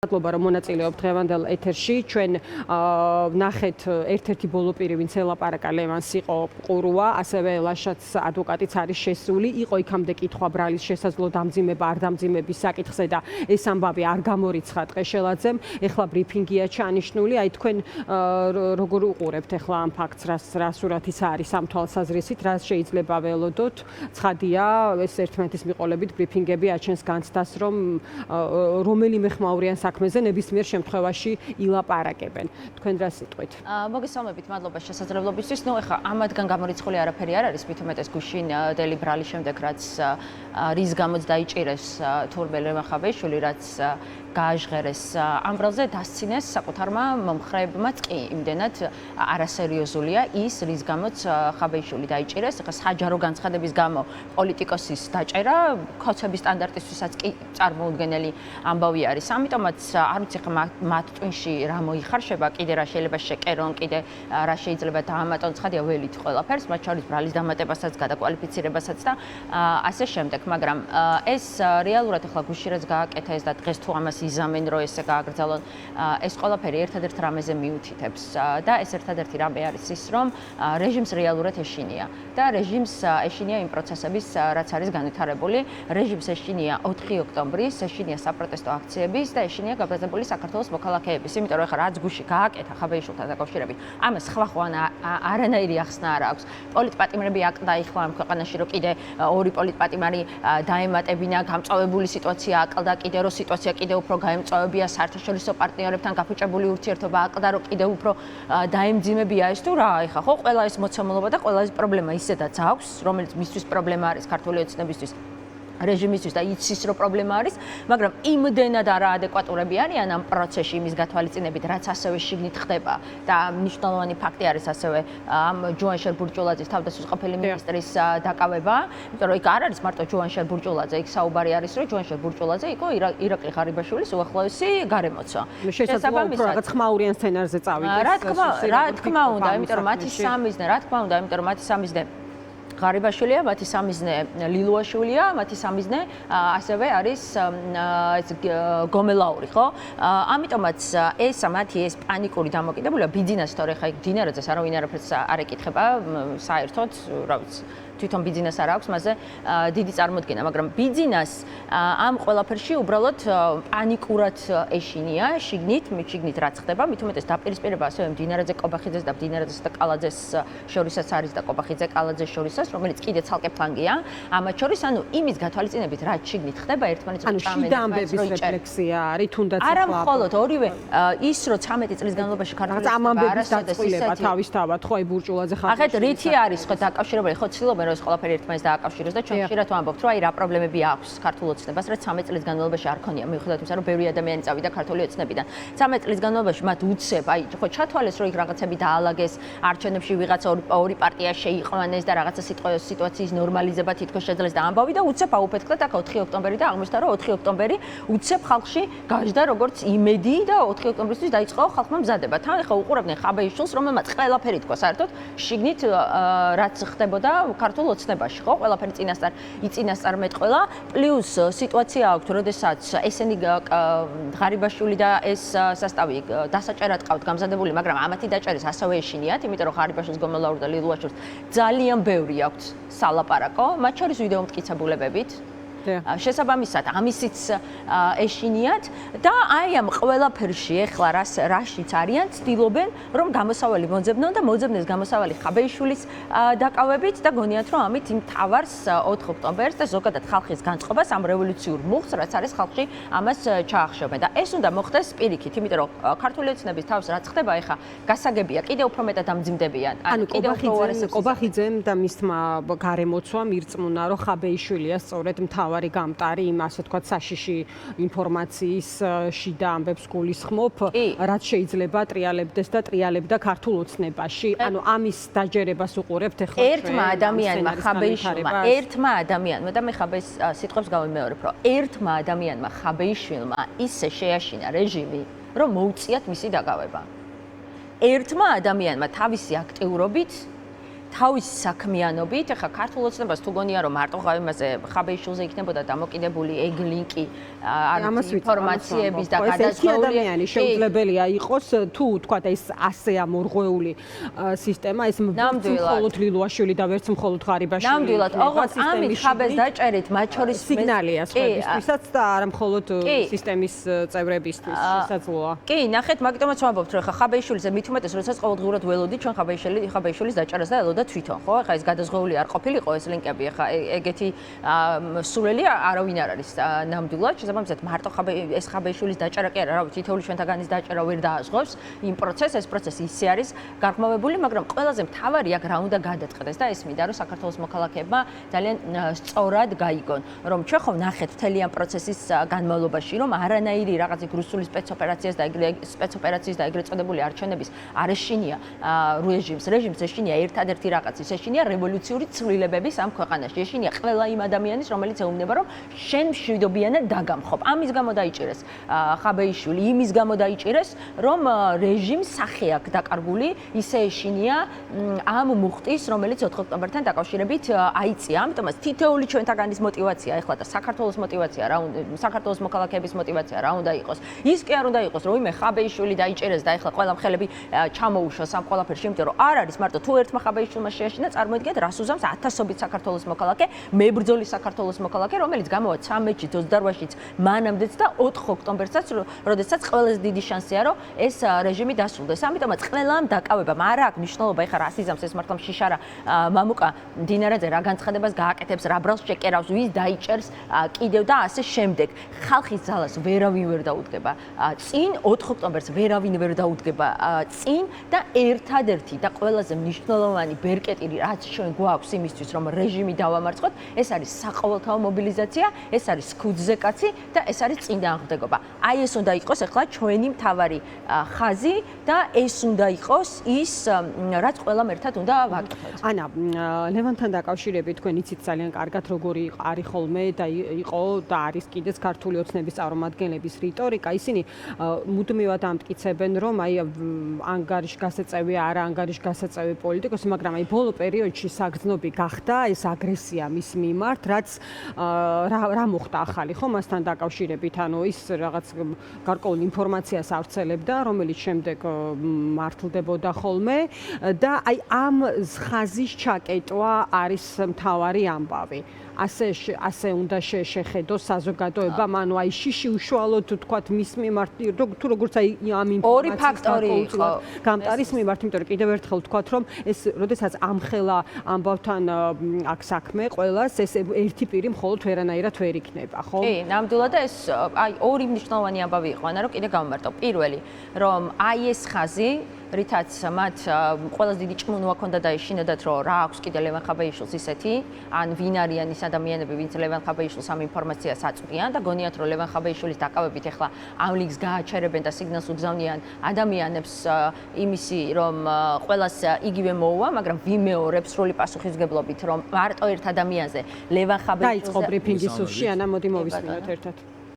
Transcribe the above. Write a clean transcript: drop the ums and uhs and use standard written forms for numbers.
მადლობა რომ მონაწილეობთ დღევანდელ ეთერში. ჩვენ ნახეთ ერთ-ერთი ბოლო პირი, ვინც ელაპარაკა ლევანს იყო ყურუა, ასევე ლაშაც ადვოკატიც არის შესული. იყო იქამდე კითხვა ბრალის შესაძლო დამძიმება არ დამძიმების საკითხზე და ეს ამბავი არ გამორიცხა ტყეშელაძემ. ეხლა ბრიფინგია ჩანიშნული. აი თქვენ როგორ უყურებთ ეხლა ამ ფაქტს, რა სურათიც არის ამ თვალსაზრისით, რა შეიძლება ველოდოთ? ცხადია, ეს ერთმანეთის მიყოლებით ბრიფინგები აჩენს განცდას, რომ რომელიმე ხმაურიან საქმეზე ნებისმიერ შემთხვევაში ილაპარაკებენ. თქვენ რა სიტყვით? მოგესალმებით, მადლობა შესაძლებლობისთვის. ნუ ეხლა ამათგან გამორიცხული არაფერი არ არის, მით უმეტეს გუშინდელი ბრალის შემდეგ, რაც რის გამოც დაიჭირეს თურმე ლევან ხაბეიშვილი, რაც გააჟღერეს ამ ბრალზე დასცინეს საკუთარმა მომხრეებმაც კი იმდენად არასერიოზულია ის, რის გამოც ხაბეიშვილი დაიჭირეს. ეხლა საჯარო განცხადების გამო პოლიტიკოსის დაჭერა ქოცების სტანდარტისთვისაც კი წარმოუდგენელი ამბავი არის. ამიტომაც არ ვიცი ხა მათ ტვინში რა მოიხარშება, კიდე რა შეიძლება შეკერონ, კიდე რა შეიძლება დაამატონ, ცხადია ველით ყველაფერს, მათ შორის ბრალის დამატებასაც, გადაკვალიფიცირებასაც და ასე შემდეგ, მაგრამ ეს რეალურად ეხლა გუშინაც გააკეთა ეს და დღეს თუ ამას იზამენ, რომ ესე გააგრძელონ, ეს ყველაფერი ერთადერთ რამეზე მიუთითებს და ეს ერთადერთი რამე არის ის, რომ რეჟიმს რეალურად ეშინია და რეჟიმს ეშინია იმ პროცესების, რაც არის განვითარებული. რეჟიმს ეშინია 4 ოქტომბრის, ეშინია საპროტესტო აქციების და ეშინია გაბრაზებული საქართველოს მოქალაქეების. იმიტომ რომ ეხლა რაც გუში გააკეთა ხაბეიშვილთან დაკავშირებით, ამას სხვა არანაირი ახსნა არ აქვს. პოლიტპატიმრები აქ დაიხლა ამ ქვეყანაში, რომ კიდე ორი პოლიტპატიმარი დაემატებინა, გამწვავებული სიტუაცია აკლდა, კიდე რომ სიტუაცია კიდე უფრო გაემწვავებია, საერთაშორისო პარტნიორებთან გაფუჭებული ურთიერთობა აკლდა, რომ კიდე უფრო დაემძიმებია ეს თუ რა. ეხლა ხო ყველა ეს მოცემულობა და ყველა ეს პრობლემა ისედაც აქვს, რომელიც მისთვის პრობლემა არის ქართული ოცნებისთვის. რეჟიმისთვის და იცის რომ პრობლემა არის, მაგრამ იმდენად არაადეკვატურები არიან ამ პროცესში იმის გათვალისწინებით, რაც ასევე შიგნით ხდება და მნიშვნელოვანი ფაქტი არის ასევე ამ ჯუანშერ ბურჯულაძის თავდაცვის ყოფილი მინისტრის დაკავება, იმიტომ რომ იქ არ არის მარტო ჯუანშერ ბურჯულაძე, იქ საუბარი არის, რომ ჯუანშერ ბურჯულაძე იყო ირაკლი ღარიბაშვილის უახლოესი გარემოცვა. შესაძლოა უფრო რაღაც ხმაურიან სცენარზე წავიდეს. რა თქმა უნდა, იმიტომ რომ მათი სამიზნე ღარიბაშვილია, მათი სამიზნე ლილუაშვილია, მათი სამიზნე ასევე არის გომელაური, ხო? ამიტომაც მათი ეს პანიკური დამოკიდებულება ბიძინას თორე ხა დინარაძეს არავინ არაფერს არ ეკითხება საერთოდ, რა ვიცი. თვითონ ბიძინას არ აქვს მასზე დიდი წარმოდგენა, მაგრამ ბიძინას ამ ყველაფერში უბრალოდ პანიკურად ეშინია, შიგნით რაც ხდება, მით უმეტეს დაპირისპირება ასევე მდინარაძე კობახიძეს და მდინარაძეს და კალაძეს შორისაც არის და კობახიძე კალაძეს შორისაც, რომელიც კიდე ცალკე ფლანგია. ამათ შორის, ანუ იმის გათვალისწინებით, რაც შიგნით ხდება, ერთმანეთს შიდა ამბების რეფლექსია არის, თუნდაც არა მხოლოდ ორივე ის, რომ 13 წლის განმავლობაში ქართული ამ ამბების დაწყვილება თავისთავად, ხო, ბურჯულაძე ხარ. ახეთ რითი არის ხო დაკავშირებული, ხო ცდილობენ ეს ყველაფერი ერთმანეთს დააკავშიროს და ჩვენ ხშირად ვამბობთ, რომ აი რა პრობლემები აქვს ქართულ ოცნებას, რაც 13 წლის განმავლობაში არ ქონია, მიუხედავად იმისა, რომ ბევრი ადამიანი წავიდა ქართული ოცნებიდან. 13 წლის განმავლობაში მათ უცებ, აი ხო ჩათვალეს, რომ იქ რაღაცები დაალაგეს, არჩევნებში ვიღაცა ორი პარტია შეიყვანეს და რაღაცა სიტუაციის ნორმალიზება თითქოს შეძლეს და ამბავი და უცებ აუფეთქლეთ აქ 4 ოქტომბერი და აღმოჩნდა, რომ 4 ოქტომბერი უცებ ხალხში გაჟდა როგორც იმედი და 4 ოქტომბრისთვის დაიწყო ხალხმა მზადება. თან ახლა უყურებდნენ ხაბეიშვილს, რომელმაც ყველაფერი თქვა საერთოდ შიგნით რაც ხდებოდა ქართულ ოცნებაში, ხო? ყველაფერი წინასწარ მეტყველა, პლუს სიტუაცია აქვს, როდესაც ესენი ღარიბაშვილი და ეს სასტავი დასაჭერად ყავთ გამზადებული, მაგრამ ამათი დაჭერის ასევე ეშინიათ, იმიტომ რომ ღარიბაშვილს, გომელაურს და ლილუაშვილს ძალიან ბევრი აქვს სალაპარაკო, მათ შორის ვიდეო მტკიცებულებებით. შესაბამისად, ამისიც ეშინიათ და აი ამ ყველაფერში ეხლა რაშიც არიან, ცდილობენ რომ გამოსავალი მოძებნონ და მოძებნეს გამოსავალი ხაბეიშვილის დაკავებით და გონიათ რომ ამით იმ თავარს 4 ოქტომბერს და ზოგადად ხალხის განწყობას ამ რევოლუციურ მუხს, რაც არის ხალხში, ამას ჩაახშობენ და ეს უნდა მოხდეს პირიქით, იმიტომ რომ ქართული ოცნების თავს რაც ხდება ეხლა გასაგებია, კიდევ უფრო მეტად ამძიმდებიან. ანუ კობახიძემ და მისმა გარემოცვამ ირწმუნა, რომ ხაბეიშვილია სწორედ მთავარი გამტარი იმ ასე თქვა საშიში ინფორმაციის შიდა ამბებს გულისხმობ, რაც შეიძლება ტრიალებდეს და ტრიალებდა ქართულ ოცნებაში. ანუ ამის დაჯერებას უყურებთ ახლა ჩვენ. ერთმა ადამიანმა და მე ხაბეის სიტყვებს გავიმეორებ, რომ ერთმა ადამიანმა ხაბეიშვილმა ისე შეაშინა რეჟიმი, რომ მოუწიათ მისი დაკავება. ერთმა ადამიანმა თავისი აქტიურობით თავისი საქმიანობით, ეხლა ქართულ ოცნებას თუ გონია რომ მარტო იმაზე ხაბეიშვილზე იქნებოდა დამოკიდებული ეგ ლინკი ინფორმაციების და გადაწყვეტილი ადამიანი შეუძლებელია იყოს თუ თქვა ეს ასე ამორღვეული სისტემა ეს მხოლოდ ლილუაშვილი და ვერც მხოლოდ ღარიბაშვილი. ნამდვილად, ოღონდ ამით ხაბეს დაჭერით მათ შორის სიგნალია სხვებისთვისაც და არა მხოლოდ სისტემის წევრებისთვის შესაძლოა. კი, ნახეთ, მაგიტომაც ვამბობთ, რომ ხა ხაბეიშვილზე მით უმეტეს როდესაც ყოველდღურად ველოდით ჩვენ ხაბეიშვილის დაჭერას და ელოდა თვითონ, ხო? ხა ეს გადაზღვეული არ ყოფილიყო ეს ლინკები, ხა ეგეთი სულელი არავინ არ არის ნამდვილად, შესაბამისად მარტო ეს ხაბეიშვილის დაჭერა კი არა, რავი, თითოეული ჩვენთაგანის დაჭერა ვერ დააზღვევს იმ პროცესს, ეს პროცესი ისე არის გარღვევებული, მაგრამ ყველაზე მთავარი აქ რა უნდა გადაწყდეს და ეს მინდა რომ საქართველოს მოქალაქეებმა ძალიან სწორად გაიგონ, რომ ჩვენ ხომ ნახეთ მთელი ამ პროცესის განმავლობაში, რომ არანაირი რაღაც რუსული სპეცოპერაციის და ეგრეთ წოდებული არჩევნების არ ეშინია რეჟიმს ეშინია ერთადერთი რაღაც ის ეშინია რევოლუციური ცვლილებების ამ ქვეყანაში, ეშინია ყველა იმ ადამიანის, რომელიც ეუბნება, რომ შენ მშვიდობიანად დაგამხობ. ამის გამო დაიჭირეს ხაბეიშვილი, იმის გამო დაიჭირეს, რომ რეჟიმს სახე აქვს დაკარგული, ისე ეშინია ამ მუხტის, რომელიც 4 ოქტომბერთან დაკავშირებით აიწია. ამიტომაც თითოეული ჩვენთაგანის мотиваცია, ეხლა და საქართველოს мотиваცია რა უნდა, საქართველოს მოქალაქეების мотиваცია რა უნდა იყოს. ის კი არ უნდა იყოს, რომ იმე ხაბეიშვილი დაიჭერეს და ეხლა ყველა ხელები ჩამოუშვას ამ ყველაფერში, იმიტომ რომ არ არის მარტო თუ ერთმა ხაბეიშვილმა შეაშინა, წარმოიდგინეთ, რას უზამს ათასობით საქართველოს მოქალაქე, მებრძოლი საქართველოს მოქალაქე, რომელიც გამოვა 13-ში, 28-შიც, მანამდეც და 4 ოქტომბერსაც, როდესაც ყველაზე დიდი შანსია, რომ ეს რეჟიმი დასრულდეს. ამიტომაც ყველამ დაკავებამ არა აქვს მნიშვნელობა, ეხლა რას იზამს ეს მართლა შიშარა მამუკა დინარაძე რა განცხადებას გააკეთებს, რა ბრალს შეკერავს, ვის დაიჭერს კიდევ და ასე შემდეგ. ხალხის ძალას ვერავინ ვერ დაუდგება წინ, 4 ოქტომბერს ვერავინ ვერ დაუდგება წინ და ერთადერთი და ყველაზე მნიშვნელოვანი ბერკეტი რაც ჩვენ გვაქვს იმისთვის, რომ რეჟიმი დავამარცხოთ, ეს არის საყოველთაო მობილიზაცია, ეს არის ქუძზე კაცი და ეს არის წინააღმდეგობა. აი ეს უნდა იყოს ახლა ჩვენი მთავარი ხაზი და ეს უნდა იყოს ის, რაც ყველამ ერთად უნდა ვაკეთოთ. ანა, ლევანთან დაკავშირებით თქვენ იცით ძალიან კარგად როგორი არის ხოლმე და იყო და არის კიდეც ქართული ოცნების წარმომადგენლების რიტორიკა. ისინი მუდმივად ამტკიცებენ, რომ აი ანგარიშ გასაწევი, არა ანგარიშ გასაწევი პოლიტიკოსი, მაგრამ აი ბოლო პერიოდში საგრძნობი გახდა ეს აგრესია მის მიმართ, რაც რა მოხდა ახალი ხო მასთან დაკავშირებით, ანუ ის რაღაც გარკვეულ ინფორმაციას ავრცელებდა, რომელიც შემდეგ მართლდებოდა ხოლმე და აი ამ ხაზის ჩაკეტვა არის მთავარი ამბავი. ასე უნდა შეხედოს საზოგადოებამ, ანუ აი შიში უშუალოდ თქვათ მის მიმართ, თუ როგორც აი ამ ორი ფაქტორი იყო გამტარის მიმართ, იმიტომ რომ კიდევ ერთხელ თქვათ, რომ ეს როდესაც ამხელა ამბავთან აქ საქმე ყველას, ეს ერთი პირი მხოლოდ ვერანაირად ვერ იქნება, ხო? კი, ნამდვილად ეს აი ორი მნიშვნელოვანი ამბავი იყო, ანა რომ კიდე გავმარტო. პირველი, რომ აი ეს ხაზი რითაც მათ ყველაზე დიდი ჭმუნვა ჰქონდა და ეშინოდათ, რომ რა აქვს კიდე ლევან ხაბეიშვილს ისეთი, ან ვინ არიან ის ადამიანები, ვინც ლევან ხაბეიშვილს ამ ინფორმაციას აწვდიან და გონიათ, რომ ლევან ხაბეიშვილის დაკავებით ახლა ამ ლინკს გააჩერებენ და სიგნალს უგზავნიან ადამიანებს იმისი, რომ ყველას იგივე მოუვა, მაგრამ ვიმეორებს სრული პასუხისმგებლობით, რომ მარტო ერთ ადამიანზე ლევან ხაბეიშვილზე დაიწყო ბრიფინგის უსში, ანა მოდი მოვისმინოთ ერთად.